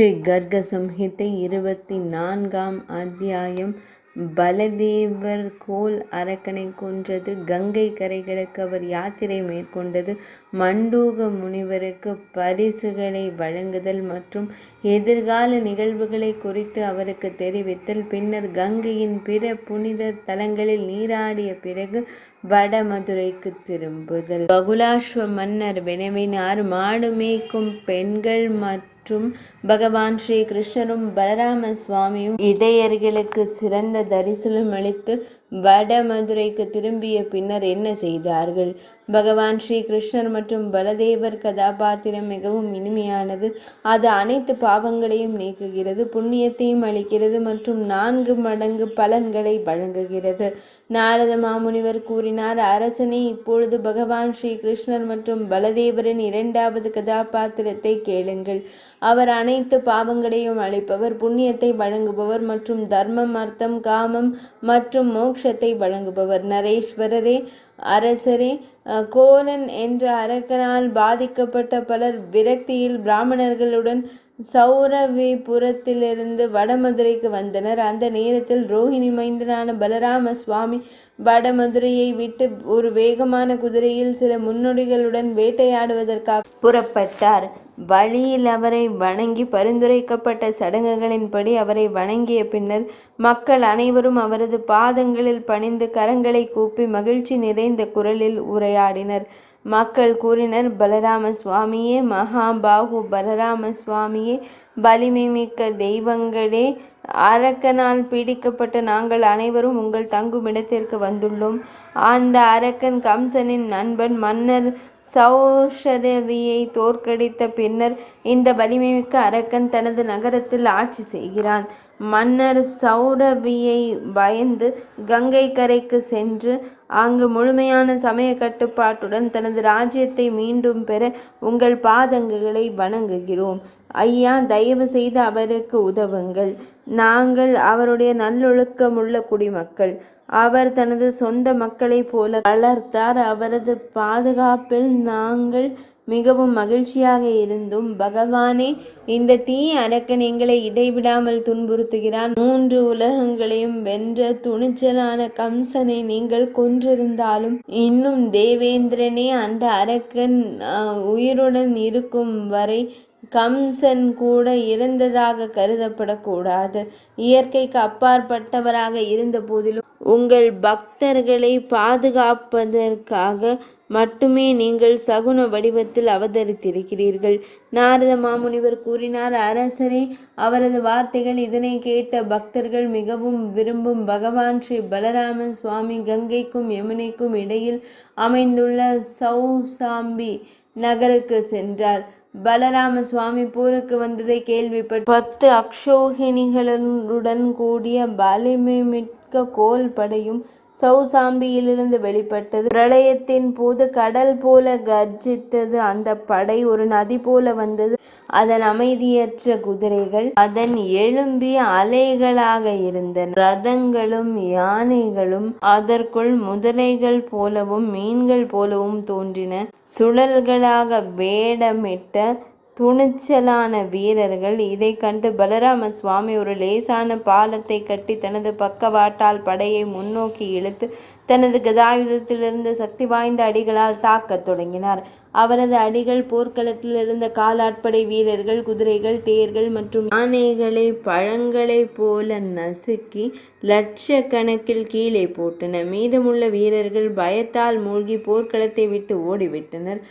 ஸ்ரீ கர்க சம்ஹிதை 24ஆம் அத்தியாயம். பலதேவர் கோல் அரக்கனை கொன்றது. கங்கை கரைகளுக்கு அவர் யாத்திரை மேற்கொண்டது. மண்டூக முனிவருக்கு பரிசுகளை வழங்குதல் மற்றும் எதிர்கால நிகழ்வுகளை குறித்து அவருக்கு தெரிவித்தல். பின்னர் கங்கையின் பிற புனித தலங்களில் நீராடிய பிறகு வடமதுரைக்கு திரும்புதல். பகுலாஸ்வ மன்னர் வினவினார். மாடு மேய்க்கும் பெண்கள் மற்றும் பகவான் ஸ்ரீ கிருஷ்ணரும் பலராம சுவாமியும் இடையர்களுக்கு சிறந்த தரிசனம் அளித்து வடமதுரைக்கு திரும்பிய பின்னர் என்ன செய்தார்கள்? பகவான் ஸ்ரீ கிருஷ்ணர் மற்றும் பலதேவர் கதாபாத்திரம் மிகவும் இனிமையானது. அது அனைத்து பாவங்களையும் நீக்குகிறது, புண்ணியத்தையும் அளிக்கிறது மற்றும் 4 மடங்கு பலன்களை வழங்குகிறது. நாரத மாமுனிவர் கூறினார், அரசனே, இப்பொழுது பகவான் ஸ்ரீ கிருஷ்ணர் மற்றும் பலதேவரின் 2வது கதாபாத்திரத்தை கேளுங்கள். அவர் அனைத்து பாவங்களையும் அளிப்பவர், புண்ணியத்தை வழங்குபவர் மற்றும் தர்மம், அர்த்தம், காமம் மற்றும் மோட்சத்தை வழங்குபவர். நரேஸ்வரரே, அரசரே, கோலன் என்ற அரக்கனால் பாதிக்கப்பட்ட பலர் விரக்தியில் பிராமணர்களுடன் சௌரவிபுரத்திலிருந்து வடமதுரைக்கு வந்தனர். அந்த நேரத்தில் ரோஹிணி மைந்தனான பலராம சுவாமி வடமதுரையை விட்டு ஒரு வேகமான குதிரையில் சில முன்னோடிகளுடன் வேட்டையாடுவதற்காக புறப்பட்டார். வழியில் அவரை வணங்கி பரிந்துரைக்கப்பட்ட சடங்குகளின்படி அவரை வணங்கிய பின்னர் மக்கள் அனைவரும் அவரது பாதங்களில் பணிந்து கரங்களை கூப்பி மகிழ்ச்சி நிறைந்த குரலில் உரையாடினர். மக்கள் கூறினர், பலராம சுவாமியே, மகாபாகு பலராம சுவாமியே, வலிமை மிக்க தெய்வங்களே, அரக்கனால் பீடிக்கப்பட்ட நாங்கள் அனைவரும் உங்கள் தங்குமிடத்திற்கு வந்துள்ளோம். அந்த அரக்கன் கம்சனின் நண்பன். மன்னர் சௌஷரவியை தோற்கடித்த பின்னர் இந்த வலிமைமிக்க அரக்கன் தனது நகரத்தில் ஆட்சி செய்கிறான். மன்னர் சௌரவியை பயந்து கங்கை கரைக்கு சென்று அங்கு முழுமையான சமய கட்டுப்பாட்டுடன் தனது ராஜ்யத்தை மீண்டும் பெற உங்கள் பாதங்களை வணங்குகிறோம். ஐயா, தயவு செய்து அவருக்கு உதவுங்கள். நாங்கள் அவருடைய நல்லொழுக்கமுள்ள குடிமக்கள். அவர் தனது சொந்த மக்களைப் போல வளர்த்தார். அவரது பாதுகாப்பில் நாங்கள் மிகவும் மகிழ்ச்சியாக இருந்தோம். பகவானே, இந்த தீய அரக்கன் எங்களை இடைவிடாமல் துன்புறுத்துகிறான். 3 உலகங்களையும் வென்ற துணிச்சலான கம்சனை நீங்கள் கொன்றிருந்தாலும் இன்னும் தேவேந்திரனே, அந்த அரக்கன் உயிருடன் இருக்கும் வரை கம்சன் கூட இறந்ததாக கருதப்படக்கூடாது. இயற்கைக்கு அப்பாற்பட்டவராக இருந்த போதிலும் உங்கள் பக்தர்களை பாதுகாப்பதற்காக மட்டுமே நீங்கள் சகுன வடிவத்தில் அவதரித்திருக்கிறீர்கள். நாரத மாமுனிவர் கூறினார், அரசரே, அவரது வார்த்தைகள் இதனை கேட்ட பக்தர்கள் மிகவும் விரும்பும் பகவான் ஸ்ரீ பலராம சுவாமி கங்கைக்கும் யமுனைக்கும் இடையில் அமைந்துள்ள சௌசாம்பி நகருக்கு சென்றார். பலராம சுவாமி போருக்கு வந்ததை கேள்விப்பட்டு 10 அக்ஷோகிணிகளுடன் கூடிய வலிமைமிக்க கோல் படையும் சௌசாம்பியிலிருந்து வெளிப்பட்டது. பிரளயத்தின் போது கடல் போல கர்ஜித்தது. அந்த படை ஒரு நதி போல வந்தது. அதன் அமைதியற்ற குதிரைகள் அதன் எழும்பிய அலைகளாக இருந்தன. ரதங்களும் யானைகளும் அதற்குள் முதலைகள் போலவும் மீன்கள் போலவும் தோன்றின. சுழல்களாக வேடமிட்ட துணிச்சலான வீரர்கள். இதை கண்டு பலராம சுவாமி ஒரு லேசான பாலத்தை கட்டி தனது பக்கவாட்டால் படையை முன்னோக்கி இழுத்து தனது கதாயுதத்திலிருந்து சக்தி வாய்ந்த அடிகளால் தாக்கத் தொடங்கினார். அவரது அடிகள் போர்க்களத்தில் இருந்த காலாட்படை வீரர்கள், குதிரைகள், தேர்கள் மற்றும் யானைகளை பழங்களைப் போல நசுக்கி லட்சக்கணக்கில் கீழே போட்டன. மீதமுள்ள வீரர்கள் பயத்தால் மூழ்கி போர்க்களத்தை விட்டு ஓடிவிட்டனர்.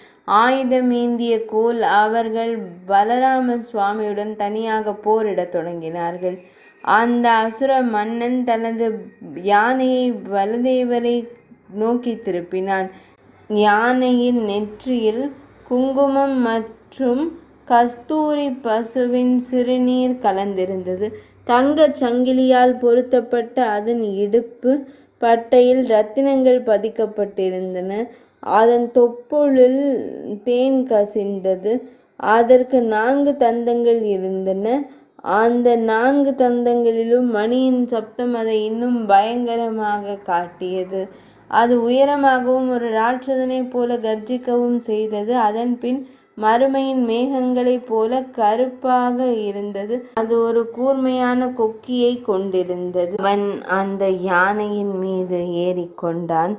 ஆயுதம் ஏந்திய கோல் அவர்கள் பலராம சுவாமியுடன் தனியாக போரிடத் தொடங்கினார்கள். அந்த அசுர மன்னன் தனது யானையை பலதேவரை நோக்கி திருப்பினான். யானையின் நெற்றியில் குங்குமம் மற்றும் கஸ்தூரி பசுவின் சிறுநீர் கலந்திருந்தது. தங்கச் சங்கிலியால் பொருத்தப்பட்ட அதன் இடுப்பு பட்டையில் இரத்தினங்கள் பதிக்கப்பட்டிருந்தன. அதன் தொப்புளில் தேன் கசிந்தது. அதற்கு 4 தந்தங்கள் இருந்தன. அந்த 4 தந்தங்களிலும் மணியின் சப்தம் அதை இன்னும் பயங்கரமாக காட்டியது. அது உயரமாகவும் ஒரு ராட்சதனைப் போல கர்ஜிக்கவும் செய்தது. அதன் பின் மறுமையின் மேகங்களைப் போல கருப்பாக இருந்தது. அது ஒரு கூர்மையான கொக்கியை கொண்டிருந்தது. அவன் அந்த யானையின் மீது ஏறிக்கொண்டான்.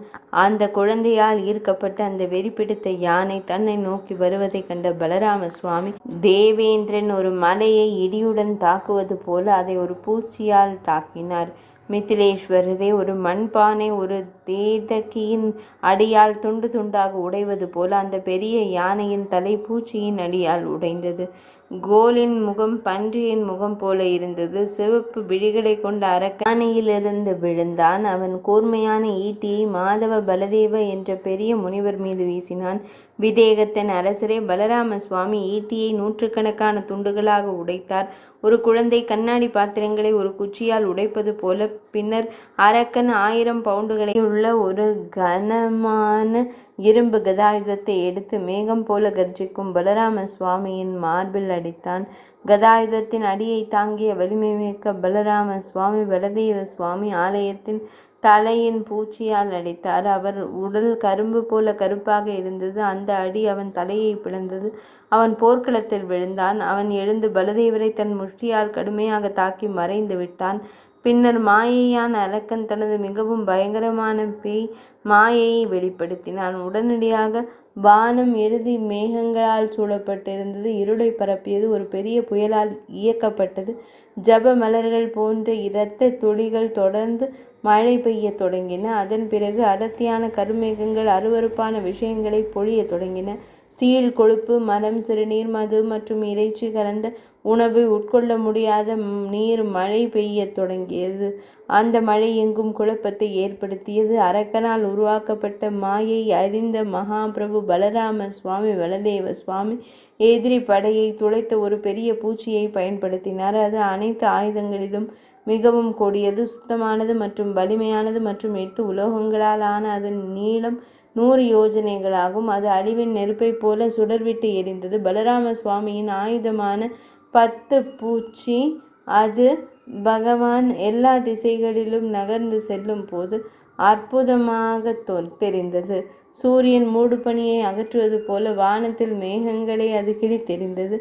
அந்த குழந்தையால் ஈர்க்கப்பட்ட அந்த வெறி பிடித்த யானை தன்னை நோக்கி வருவதை கண்ட பலராம சுவாமி, தேவேந்திரன் ஒரு மலையை இடியுடன் தாக்குவது போல அதை ஒரு பூச்சியால் தாக்கினார். மித்திலேஸ்வரரே, ஒரு மண்பானை ஒரு தேதகியின் அடியால் துண்டு துண்டாக உடைவது போல அந்த பெரிய யானையின் தலை பூச்சியின் அடியால் உடைந்தது. கோலின் முகம் பன்றியின் முகம் போல இருந்தது. சிவப்பு விழிகளை கொண்ட அரக்கன் யானையிலிருந்து விழுந்தான். அவன் கூர்மையான ஈட்டியை மாதவ பலதேவ என்ற பெரிய முனிவர் மீது வீசினான். விதேகத்தின் அரசரே, பலராம சுவாமி ஈட்டியை நூற்றுக்கணக்கான துண்டுகளாக உடைத்தார். ஒரு குழந்தை கண்ணாடி பாத்திரங்களை ஒரு குச்சியால் உடைப்பது போல. பின்னர் அரக்கன் 1000 பவுண்டுகளை உள்ள ஒரு கனமான இரும்பு கதாயுதத்தை எடுத்து மேகம் போல கர்ஜிக்கும் பலராம சுவாமியின் மார்பில் அடித்தான். கதாயுதத்தின் அடியை தாங்கிய வலிமை மிக்க பலராம சுவாமி பலதேவ சுவாமி ஆலயத்தின் தலையின் பூச்சியால் அடித்தார். அவர் உடல் கரும்பு போல கருப்பாக இருந்தது. அந்த அடி அவன் தலையை பிளந்தது. அவன் போர்க்களத்தில் விழுந்தான். அவன் எழுந்து பலதேவரை தன் முஷ்டியால் கடுமையாக தாக்கி மறைந்து விட்டான். பின்னர் மாயையான அரக்கன் தனது மிகவும் பயங்கரமான பேய் மாயையை வெளிப்படுத்தினான். உடனடியாக வானம் இறுதி மேகங்களால் சூழப்பட்டிருந்தது. இருளை பரப்பியது. ஒரு பெரிய புயலால் இயக்கப்பட்டது. ஜப மலர்கள் போன்ற இரத்த துளிகள் தொடர்ந்து மழை பெய்ய தொடங்கின. அதன் பிறகு அடர்த்தியான கருமேகங்கள் அருவருப்பான விஷயங்களை பொழிய தொடங்கின. சீல், கொழுப்பு, மரம், சிறுநீர், மது மற்றும் இறைச்சி கலந்த உணவை உட்கொள்ள முடியாத நீர் மழை பெய்ய தொடங்கியது. அந்த மழை எங்கும் குழப்பத்தை ஏற்படுத்தியது. அரக்கனால் உருவாக்கப்பட்ட மாயை அறிந்த மகாபிரபு பலராம சுவாமி பலதேவ சுவாமி எதிரி படையை துளைத்த ஒரு பெரிய பூச்சியை பயன்படுத்தினார். அது அனைத்து ஆயுதங்களிலும் மிகவும் கொடியது, சுத்தமானது மற்றும் வலிமையானது மற்றும் 8 உலோகங்களால் ஆன அதன் நீளம் 100 யோஜனைகளாகும். அது அழிவின் நெருப்பை போல சுடர்விட்டு எரிந்தது. பலராம சுவாமியின் ஆயுதமான 10 பூச்சி அது பகவான் எல்லா திசைகளிலும் நகர்ந்து செல்லும் போது அற்புதமாக தெரிந்தது. சூரியன் மூடுபனியை அகற்றுவது போல வானத்தில் மேகங்களை அது கிழித்தெறிந்தது.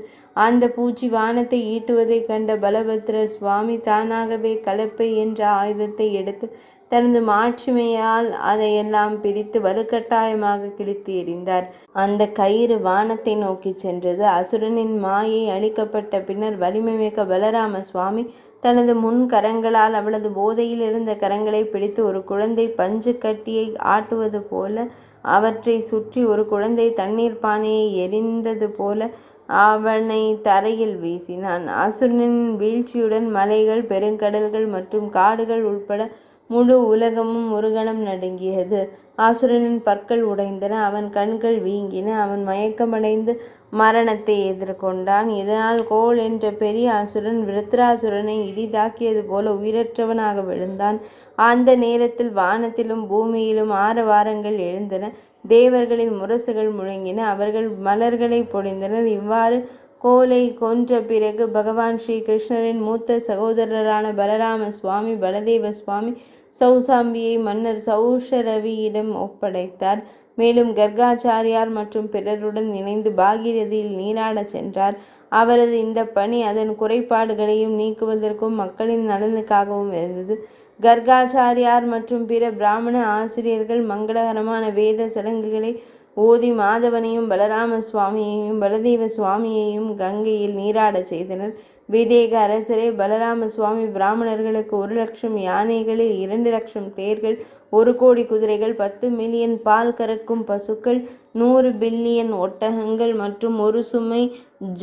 அந்த பூச்சி வானத்தை ஈட்டுவதை கண்ட பலபத்ர சுவாமி தானாகவே கலப்பை என்ற ஆயுதத்தை எடுத்து தனது மாட்சிமையால் அதையெல்லாம் பிரித்து வலுக்கட்டாயமாக கிழித்து எறிந்தார். அந்த கயிறு வானத்தை நோக்கி சென்றது. அசுரனின் மாயை அழிக்கப்பட்ட பின்னர் வலிமை மிக்க பலராம சுவாமி தனது முன் கரங்களால் அவளது போதையில் இருந்த கரங்களை பிடித்து ஒரு குழந்தை பஞ்சு கட்டியை ஆட்டுவது போல அவற்றை சுற்றி ஒரு குழந்தை தண்ணீர் பானையை எரிந்தது போல அவனை தரையில் வீசினான். அசுரனின் வீழ்ச்சியுடன் மலைகள், பெருங்கடல்கள் மற்றும் காடுகள் உட்பட முழு உலகமும் ஒரு கணம் நடுங்கியது. அசுரனின் பற்கள் உடைந்தன. அவன் கண்கள் வீங்கின. அவன் மயக்கமடைந்து மரணத்தை எதிர்கொண்டான். இதனால் கோல் என்ற பெரிய அசுரன் விருத்ராசுரனை இடிதாக்கியது போல உயிரற்றவனாக விழுந்தான். அந்த நேரத்தில் வானத்திலும் பூமியிலும் ஆரவாரங்கள் எழுந்தன. தேவர்களின் முரசுகள் முழங்கின. அவர்கள் மலர்களை பொழிந்தனர். இவ்வாறு கோலை கொன்ற பிறகு பகவான் ஸ்ரீ கிருஷ்ணரின் மூத்த சகோதரரான பலராம சுவாமி பலதேவ சுவாமி சௌசாம்பியை மன்னர் சௌஷரவியிடம் ஒப்படைத்தார். மேலும் கர்காச்சாரியார் மற்றும் பிறருடன் இணைந்து பாகீரதியில் நீராடச் சென்றார். அவரது இந்த பணி அதன் குறைபாடுகளையும் நீக்குவதற்கும் மக்களின் நலனுக்காகவும் இருந்தது. கர்காச்சாரியார் மற்றும் பிற பிராமண ஆசிரியர்கள் மங்களகரமான வேத சடங்குகளை ஓதி மாதவனையும் பலராம சுவாமியையும் பலதேவ சுவாமியையும் கங்கையில் நீராடச் செய்தனர். விதேக அரசரே, பலராம சுவாமி பிராமணர்களுக்கு 1,00,000 யானைகளில் 2,00,000 தேர்கள், 1 கோடி குதிரைகள், 10 மில்லியன் பால் கறக்கும் பசுக்கள், 100 பில்லியன் ஒட்டகங்கள் மற்றும் 1 சுமை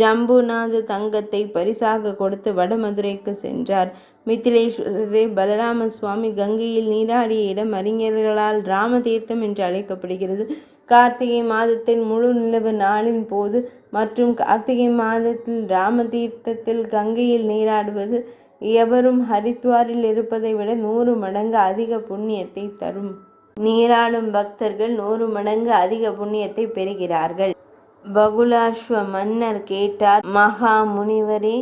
ஜம்புநாத தங்கத்தை பரிசாக கொடுத்து வடமதுரைக்கு சென்றார். மித்திலேஸ்வரரே, பலராம சுவாமி கங்கையில் நீராடிய இடம் அறிஞர்களால் ராமதீர்த்தம் என்று அழைக்கப்படுகிறது. கார்த்திகை மாதத்தின் முழு நிலவு நாளின் போது மற்றும் கார்த்திகை மாதத்தில் ராமதீர்த்தத்தில் கங்கையில் நீராடுவது எவரும் ஹரித்வாரில் இருப்பதை விட 100 மடங்கு அதிக புண்ணியத்தை தரும். நீராடும் பக்தர்கள் 100 மடங்கு அதிக புண்ணியத்தை பெறுகிறார்கள். பகுலாஸ்வ மன்னர் கேட்டார், மகா முனிவரே,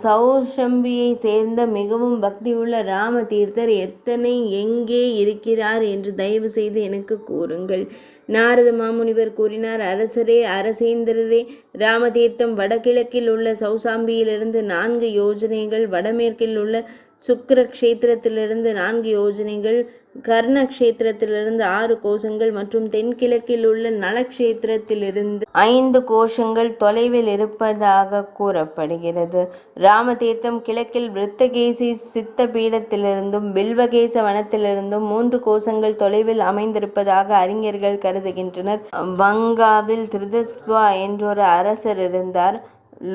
சௌஷம்பியை சேர்ந்த மிகவும் பக்தியுள்ள ராமதீர்த்தர் எங்கே இருக்கிறார் என்று தயவு செய்து எனக்கு கூறுங்கள். நாரத மாமுனிவர் கூறினார், அரசரே, அரசேந்திரரே, ராமதீர்த்தம் வடகிழக்கில் உள்ள சௌசாம்பியிலிருந்து 4 யோஜனைகள், வடமேற்கில் உள்ள சுக்கிர க்ஷேத்திரத்திலிருந்து 4 யோஜனைகள், கர்ண க்ஷேத்திரத்திலிருந்து 6 கோஷங்கள் மற்றும் தென்கிழக்கில் உள்ள நலக்ஷேத்திரத்திலிருந்து 5 கோஷங்கள் தொலைவில் இருப்பதாக கூறப்படுகிறது. ராமதீர்த்தம் கிழக்கில் விருத்தகேசி சித்த பீடத்திலிருந்தும் பில்வகேச வனத்திலிருந்தும் 3 கோஷங்கள் தொலைவில் அமைந்திருப்பதாக அறிஞர்கள் கருதுகின்றனர். வங்காவில் திருதஸ்வா என்றொரு அரசர் இருந்தார்.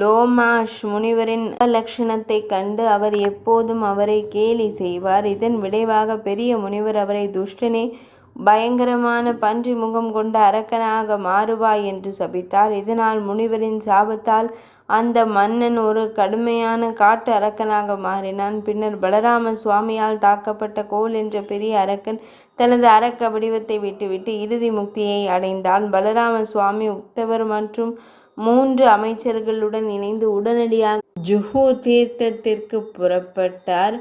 லோமாஷ் முனிவரின் லட்சணத்தை கண்டு அவர் எப்போதும் அவரை கேலி செய்வார். இதன் விளைவாக பெரிய முனிவர் அவரை, துஷ்டனே, பயங்கரமான பன்றி முகம் கொண்ட அரக்கனாக மாறுவாய் என்று சபித்தார். இதனால் முனிவரின் சாபத்தால் அந்த மன்னன் ஒரு கடுமையான காட்டு அரக்கனாக மாறினான். பின்னர் பலராம சுவாமியால் தாக்கப்பட்ட கோல் என்ற பெரிய அரக்கன் தனது அரக்க வடிவத்தை விட்டுவிட்டு இறுதி முக்தியை அடைந்தான். பலராம சுவாமி உத்தவர் மற்றும் 3 அமைச்சர்களுடன் இணைந்து உடனடியாக ஜுஹு தீர்த்தத்திற்கு புறப்பட்டார்.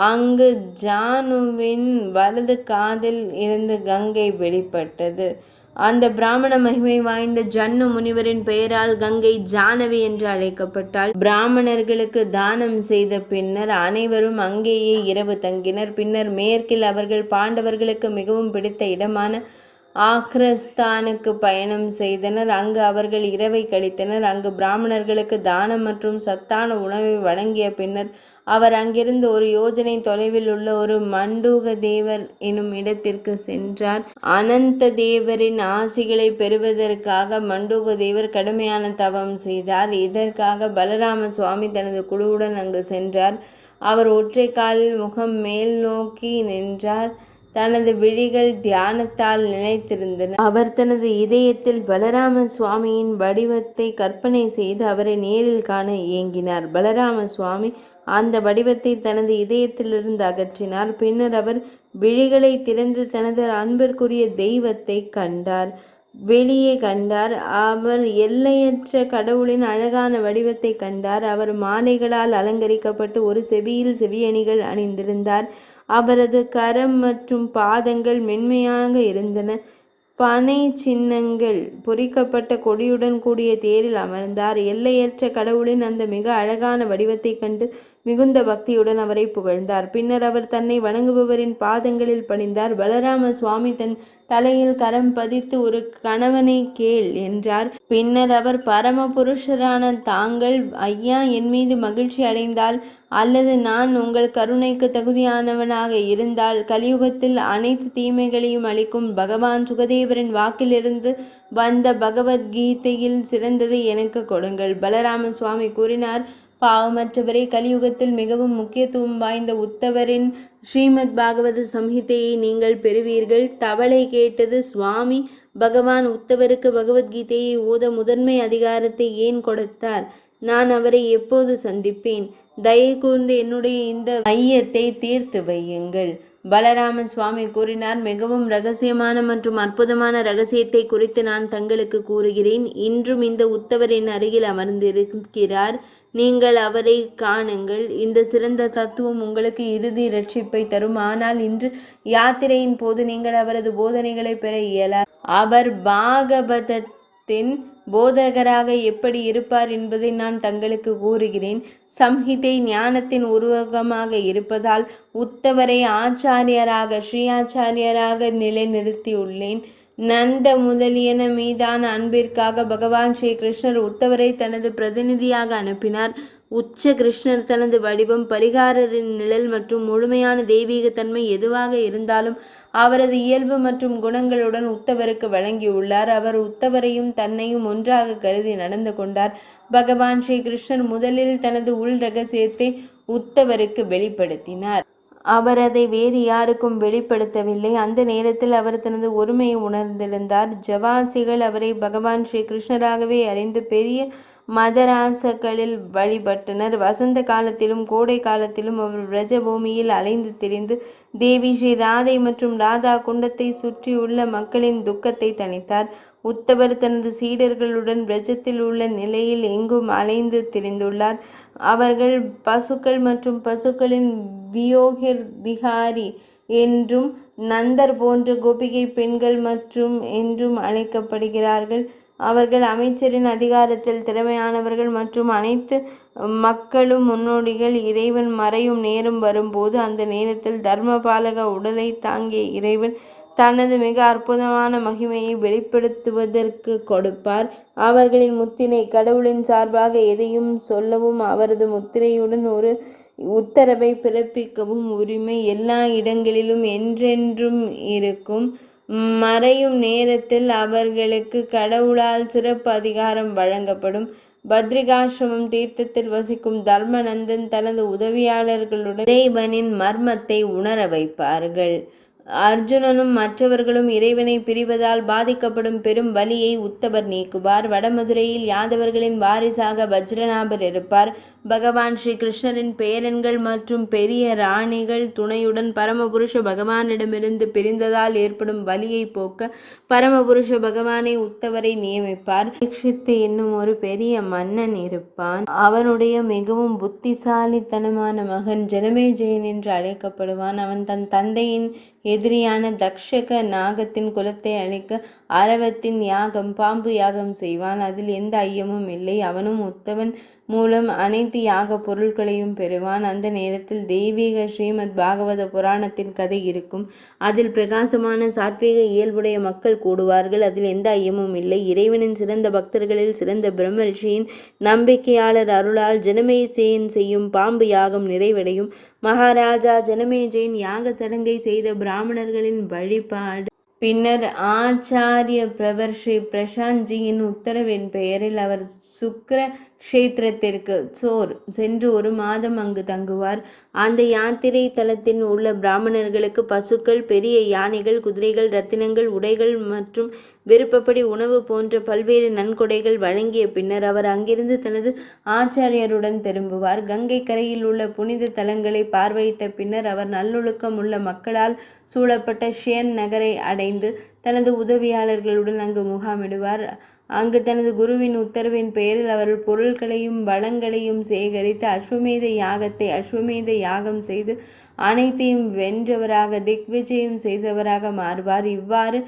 அங்கு ஜானுவின் வலது காதில் இருந்து கங்கை வெளிப்பட்டது. அந்த பிராமண மகிமை வாய்ந்த ஜன்னு முனிவரின் பெயரால் கங்கை ஜானவி என்று அழைக்கப்பட்டாள். பிராமணர்களுக்கு தானம் செய்த பின்னர் அனைவரும் அங்கேயே இரவு தங்கினர். பின்னர் மேற்கில் அவர்கள் பாண்டவர்களுக்கு மிகவும் பிடித்த இடமான ஆக்ரஸ்தானுக்கு பயணம் செய்தனர். அங்கு அவர்கள் இரவை கழித்தனர். அங்கு பிராமணர்களுக்கு தானம் மற்றும் சத்தான உணவை வழங்கிய பின்னர் அவர் அங்கிருந்து 1 யோஜனை தொலைவில் உள்ள ஒரு மண்டூக தேவர் எனும் இடத்திற்கு சென்றார். அனந்த தேவரின் ஆசிகளை பெறுவதற்காக மண்டூக தேவர் கடுமையான தவம் செய்தார். இதற்காக பலராம சுவாமி தனது குழுவுடன் அங்கு சென்றார். அவர் ஒற்றை காலில் முகம் மேல் நோக்கி நின்றார். தனது விழிகள் தியானத்தால் நிலைத்திருந்தன. அவர் தனது இதயத்தில் பலராம சுவாமியின் வடிவத்தை கற்பனை செய்து அவரை நேரில் காண இயங்கினார். பலராம சுவாமி அந்த வடிவத்தை தனது இதயத்திலிருந்து அகற்றினார். பின்னர் அவர் விழிகளை திறந்து தனது அன்பிற்குரிய தெய்வத்தை வெளியே கண்டார். அவர் எல்லையற்ற கடவுளின் அழகான வடிவத்தை கண்டார். அவர் மாலைகளால் அலங்கரிக்கப்பட்டு ஒரு செவியில் செவியணிகள் அணிந்திருந்தார். அவரது கரம் மற்றும் பாதங்கள் மென்மையாக இருந்தன. பனை சின்னங்கள் பொறிக்கப்பட்ட கொடியுடன் கூடிய தேரில் அமர்ந்தார். எல்லையற்ற கடவுளின் அந்த மிக அழகான வடிவத்தை கண்டு மிகுந்த பக்தியுடன் அவரை புகழ்ந்தார். பின்னர் அவர் தன்னை வணங்குபவரின் பாதங்களில் பணிந்தார். பலராம சுவாமி தன் தலையில் கரம் பதித்து, ஒரு கணவனை கேள் என்றார். பின்னர் அவர், பரமபுருஷரான தாங்கள், ஐயா, என் மீது மகிழ்ச்சி அடைந்தால் அல்லது நான் உங்கள் கருணைக்கு தகுதியானவனாக இருந்தால் கலியுகத்தில் அனைத்து தீமைகளையும் அளிக்கும் பகவான் சுகதேவரின் வாக்கிலிருந்து வந்த பகவத்கீதையில் சிறந்ததை எனக்கு கொடுங்கள். பலராம சுவாமி கூறினார், பாவமற்றவரே, கலியுகத்தில் மிகவும் முக்கியத்துவம் வாய்ந்த உத்தவரின் ஸ்ரீமத் பாகவத சம்ஹிதையை நீங்கள் பெறுவீர்கள். தவளை கேட்டது, சுவாமி, பகவான் உத்தவருக்கு பகவத்கீதையை ஓத முதன்மை அதிகாரத்தை ஏன் கொடுத்தார்? நான் அவரை எப்போது சந்திப்பேன்? தயை கூர்ந்து என்னுடைய இந்த ஐயத்தை தீர்த்து வையுங்கள். பலராம சுவாமி கூறினார், மிகவும் இரகசியமான மற்றும் அற்புதமான இரகசியத்தை குறித்து நான் தங்களுக்கு கூறுகிறேன். இன்றும் இந்த உத்தவரின் அருகில் அமர்ந்திருக்கிறார். நீங்கள் அவரை காணுங்கள். இந்த சிறந்த தத்துவம் உங்களுக்கு இறுதி இரட்சிப்பை தரும். ஆனால் இன்று யாத்திரையின் போது நீங்கள் அவரது போதனைகளை பெற இயலாது. அவர் பாகவதத்தின் போதகராக எப்படி இருப்பார் என்பதை நான் தங்களுக்கு கூறுகிறேன். சம்ஹிதை ஞானத்தின் உருவகமாக இருப்பதால் உத்தவரை ஆச்சாரியராக, ஸ்ரீ நிலைநிறுத்தியுள்ளேன். நந்த முதலியன மீதான அன்பிற்காக பகவான் ஸ்ரீ கிருஷ்ணர் உத்தவரை தனது பிரதிநிதியாக அனுப்பினார். உச்ச கிருஷ்ணர் தனது வடிவம், பரிகாரரின் நிழல் மற்றும் முழுமையான தெய்வீகத்தன்மை எதுவாக இருந்தாலும் அவரது இயல்பு மற்றும் குணங்களுடன் உத்தவருக்கு வழங்கியுள்ளார். அவர் உத்தவரையும் தன்னையும் ஒன்றாக கருதி நடந்து கொண்டார். பகவான் ஸ்ரீ கிருஷ்ணர் முதலில் தனது உள் ரகசியத்தை உத்தவருக்கு வெளிப்படுத்தினார். அவர் அதை வேறு யாருக்கும் வெளிப்படுத்தவில்லை. அந்த நேரத்தில் அவர் தனது ஒருமையை உணர்ந்திருந்தார். ஜவாசிகள் அவரை பகவான் ஸ்ரீ கிருஷ்ணராகவே அறிந்து பெரிய மதராசகளில் வழிபட்டனர். வசந்த காலத்திலும் கோடை காலத்திலும் அவர் பிரஜபூமியில் அலைந்து திரிந்து தேவி ஸ்ரீ ராதை மற்றும் ராதா குண்டத்தை சுற்றியுள்ள மக்களின் துக்கத்தை தணித்தார். உத்தவர் தனது சீடர்களுடன் பிரஜத்தில் உள்ள நிலையில் எங்கும் அலைந்து திரிந்துள்ளார். அவர்கள் பசுக்கள் மற்றும் பசுக்களின் வியோகிர்திகாரி என்றும் நந்தர் போன்ற கோபிகை பெண்கள் மற்றும் என்றும் அழைக்கப்படுகிறார்கள். அவர்கள் அமைச்சரின் அதிகாரத்தில் திறமையானவர்கள் மற்றும் அனைத்து மக்களும் முன்னோடிகள். இறைவன் மறையும் நேரம் வரும்போது அந்த நேரத்தில் தர்மபாலக உடலை தாங்கிய இறைவன் தனது மிக அற்புதமான மகிமையை வெளிப்படுத்துவதற்கு கொடுப்பார். அவர்களின் முத்திரை கடவுளின் சார்பாக எதையும் சொல்லவும் அவரது முத்திரையுடன் ஒரு உத்தரவை பிறப்பிக்கவும் உரிமை எல்லா இடங்களிலும் என்றென்றும் இருக்கும். மறையும் நேரத்தில் அவர்களுக்கு கடவுளால் சிறப்பு அதிகாரம் வழங்கப்படும். பத்ரிகாசிரமம் தீர்த்தத்தில் வசிக்கும் தர்மநந்தன் தனது உதவியாளர்களுடன் இறைவனின் மர்மத்தை உணர வைப்பார்கள். அர்ஜுனனும் மற்றவர்களும் இறைவனை பிரிவதால் பாதிக்கப்படும் பெரும் வலியை உத்தவர் நீக்குவார். வடமதுரையில் யாதவர்களின் வாரிசாக வஜ்ரநாபர் இருப்பார். பகவான் ஸ்ரீ கிருஷ்ணரின் பேரன்கள் மற்றும் பெரிய ராணிகள் துணையுடன் பரமபுருஷ பகவானிடமிருந்து பிரிந்ததால் ஏற்படும் வலியை போக்க பரமபுருஷ பகவானை உத்தவரை நியமிப்பார். பரீட்சித்து என்னும் ஒரு பெரிய மன்னன் இருப்பான். அவனுடைய மிகவும் புத்திசாலித்தனமான மகன் ஜனமேஜயன் என்று அழைக்கப்படுவான். அவன் தன் தந்தையின் எதிரியான தக்ஷக நாகத்தின் குலத்தை அழிக்க அரவத்தின் யாகம் பாம்பு யாகம் செய்வான். அதில் எந்த ஐயமும் இல்லை. அவனும் உத்தவன் மூலம் அனைத்து யாக பொருட்களையும் பெறுவான். அந்த நேரத்தில் தெய்வீக ஸ்ரீமத் பாகவத புராணத்தின் கதை இருக்கும். அதில் பிரகாசமான சாத்வீக இயல்புடைய மக்கள் கூடுவார்கள். அதில் எந்த ஐயமும் இல்லை. இறைவனின் சிறந்த பக்தர்களில் சிறந்த பிரம்ம ரிஷியின் நம்பிக்கையாளர் அருளால் ஜனமேஜயன் செய்யும் பாம்பு யாகம் நிறைவடையும். மகாராஜா ஜனமேஜயன் யாக சடங்கை செய்த பிராமணர்களின் வழிபாடு பின்னர் ஆச்சாரிய பிரவர் ஸ்ரீ பிரசாந்த்ஜியின் உத்தரவின் பெயரில் அவர் சுக்ர க்ஷேத்திரத்திற்கு சென்று 1 மாதம் அங்கு தங்குவார். அந்த யாத்திரை தலத்தில் உள்ள பிராமணர்களுக்கு பசுக்கள், பெரிய யானைகள், குதிரைகள், ரத்தினங்கள், உடைகள் மற்றும் விருப்பப்படி உணவு போன்ற பல்வேறு நன்கொடைகள் வழங்கிய பின்னர் அவர் அங்கிருந்து தனது ஆச்சாரியருடன் திரும்புவார். கங்கை கரையில் உள்ள புனித தலங்களை பார்வையிட்ட பின்னர் அவர் நல்லொழுக்கம் உள்ள மக்களால் சூழப்பட்ட ஷியன் நகரை அடைந்து தனது உதவியாளர்களுடன் அங்கு முகாமிடுவார். அங்கு தனது குருவின் உத்தரவின் பெயரில் அவர் பொருட்களையும் வளங்களையும் சேகரித்து அஸ்வமேத யாகம் செய்து அனைத்தையும் வென்றவராக திக்விஜயம் செய்தவராக மாறுவார். இவ்வாறு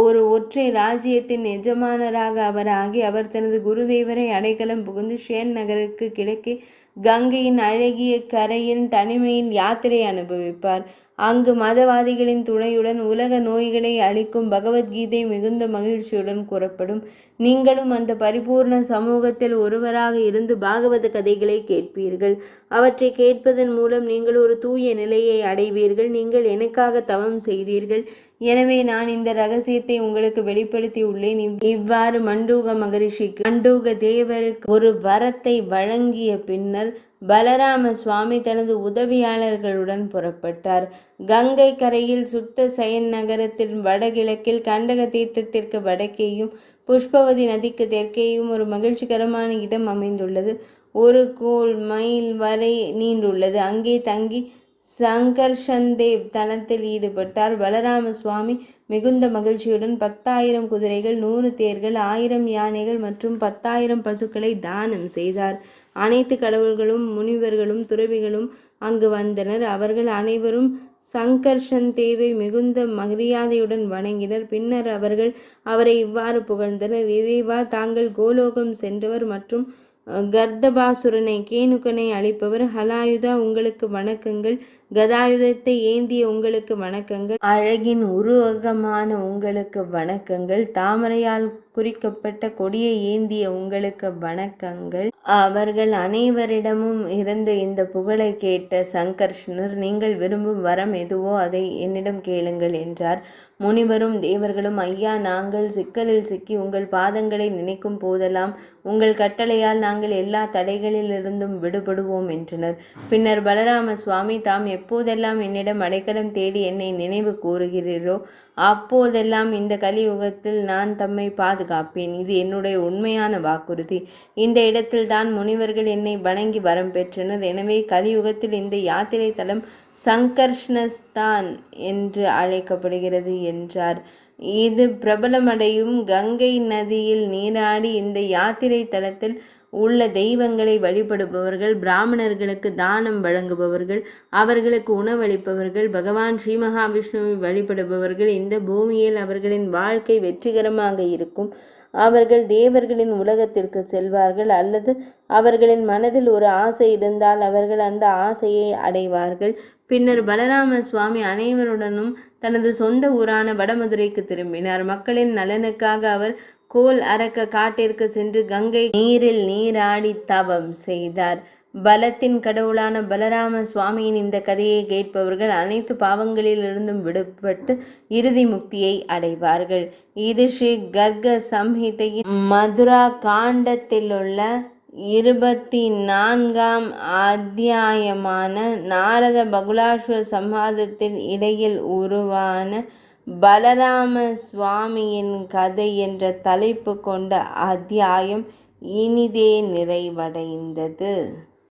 ஒரு ஒற்றை ராஜ்யத்தின் எஜமானராக அவர் ஆகி அவர் தனது குருதேவரை அடைக்கலம் புகுந்து ஷியன் நகருக்கு கிழக்கே கங்கையின் அழகிய கரையின் தனிமையில் யாத்திரை அனுபவிப்பார். அங்கு மதவாதிகளின் துணையுடன் உலக நோய்களை அளிக்கும் பகவத்கீதை மிகுந்த மகிழ்ச்சியுடன் கூறப்படும். நீங்களும் அந்த பரிபூர்ண சமூகத்தில் ஒருவராக இருந்து பாகவத கதைகளை கேட்பீர்கள். அவற்றை கேட்பதன் மூலம் நீங்கள் ஒரு தூய நிலையை அடைவீர்கள். நீங்கள் எனக்காக தவம் செய்தீர்கள், எனவே நான் இந்த ரகசியத்தை உங்களுக்கு வெளிப்படுத்தி உள்ளேன். இவ்வாறு மண்டூக மகரிஷிக்கு மண்டூக தேவருக்கு ஒரு வரத்தை வழங்கிய பின்னர் பலராம சுவாமி தனது உதவியாளர்களுடன் புறப்பட்டார். கங்கை கரையில் சுத்த சயன் நகரத்தின் வடகிழக்கில் கண்டக தீர்த்தத்திற்கு வடக்கேயும் புஷ்பவதி நதிக்கு தெற்கேயும் ஒரு மகிழ்ச்சிகரமான இடம் அமைந்துள்ளது. 1 கோல் மைல் வரை நீண்டுள்ளது. அங்கே தங்கி சங்கர்ஷன்தேவ் தனத்தில் ஈடுபட்டார். பலராம சுவாமி மிகுந்த மகிழ்ச்சியுடன் 10,000 குதிரைகள், 100 தேர்கள், 1000 யானைகள் மற்றும் 10,000 பசுக்களை தானம் செய்தார். அனைத்து கடவுள்களும் முனிவர்களும் துறவிகளும் அங்கு வந்தனர். அவர்கள் அனைவரும் சங்கர்ஷன் தேவை மிகுந்த மரியாதையுடன் வணங்கினர். பின்னர் அவர்கள் அவரை இவ்வாறு புகழ்ந்தனர்: இறைவா, தாங்கள் கோலோகம் சென்றவர் மற்றும் கர்தபாசுரனை கேனுக்கனை அழிப்பவர். ஹலாயுதா, உங்களுக்கு வணக்கங்கள். கதாயுதத்தை ஏந்திய உங்களுக்கு வணக்கங்கள். அழகின் உருவகமான உங்களுக்கு வணக்கங்கள். தாமரையால் குறிக்கப்பட்ட கொடியை ஏந்திய உங்களுக்கு வணக்கங்கள். அவர்கள் அனைவரிடமும் இருந்து இந்த புகழை கேட்ட சங்கர்ஷனர், நீங்கள் விரும்பும் வரம் எதுவோ அதை என்னிடம் கேளுங்கள் என்றார். முனிவரும் தேவர்களும், ஐயா, நாங்கள் சிக்கலில் சிக்கி உங்கள் பாதங்களை நினைக்கும் போதெல்லாம் உங்கள் கட்டளையால் நாங்கள் எல்லா தடைகளிலிருந்தும் விடுபடுவோம் என்றனர். பின்னர் பலராம சுவாமி தாம் எப்போதெல்லாம் என்னிடம் அடைக்கலம் தேடி என்னை நினைவு கூறுகிறீரோ அப்போதெல்லாம் இந்த கலியுகத்தில் நான் தம்மை பாதுகாப்பேன். இது என்னுடைய உண்மையான வாக்குறுதி. இந்த இடத்தில் தான் முனிவர்கள் என்னை வணங்கி வரம் பெற்றனர். எனவே கலியுகத்தில் இந்த யாத்திரை தலம் சங்கர்ஷ்ணஸ்தான் என்று அழைக்கப்படுகிறது என்றார். இது பிரபலமடையும் கங்கை நதியில் நீராடி இந்த யாத்திரை தலத்தில் உள்ள தெய்வங்களை வழிபடுபவர்கள், பிராமணர்களுக்கு தானம் வழங்குபவர்கள், அவர்களுக்கு உணவளிப்பவர்கள், பகவான் ஸ்ரீ மகாவிஷ்ணுவை வழிபடுபவர்கள் இந்த பூமியில் அவர்களின் வாழ்க்கை வெற்றிகரமாக இருக்கும். அவர்கள் தேவர்களின் உலகத்திற்கு செல்வார்கள், அல்லது அவர்களின் மனதில் ஒரு ஆசை இருந்தால் அவர்கள் அந்த ஆசையை அடைவார்கள். பின்னர் பலராம சுவாமி அனைவருடனும் தனது சொந்த ஊரான வடமதுரைக்கு திரும்பினார். மக்களின் நலனுக்காக அவர் கோல் அரக்க காட்டிற்கு சென்று கங்கை நீரில் நீராடி தவம் செய்தார். பலத்தின் கடவுளான பலராம சுவாமியின் இந்த கதையை கேட்பவர்கள் அனைத்து பாவங்களிலிருந்தும் விடுபட்டு இறுதி முக்தியை அடைவார்கள். இது ஸ்ரீ கர்க சம்ஹிதையின் மதுரா காண்டத்திலுள்ள 24ஆம் அத்தியாயமான நாரத பகுலாஸ்வ சம்ஹாதத்தின் இடையில் உருவான பலராம சுவாமியின் கதை என்ற தலைப்பு கொண்ட அத்தியாயம் இனிதே நிறைவடைந்தது.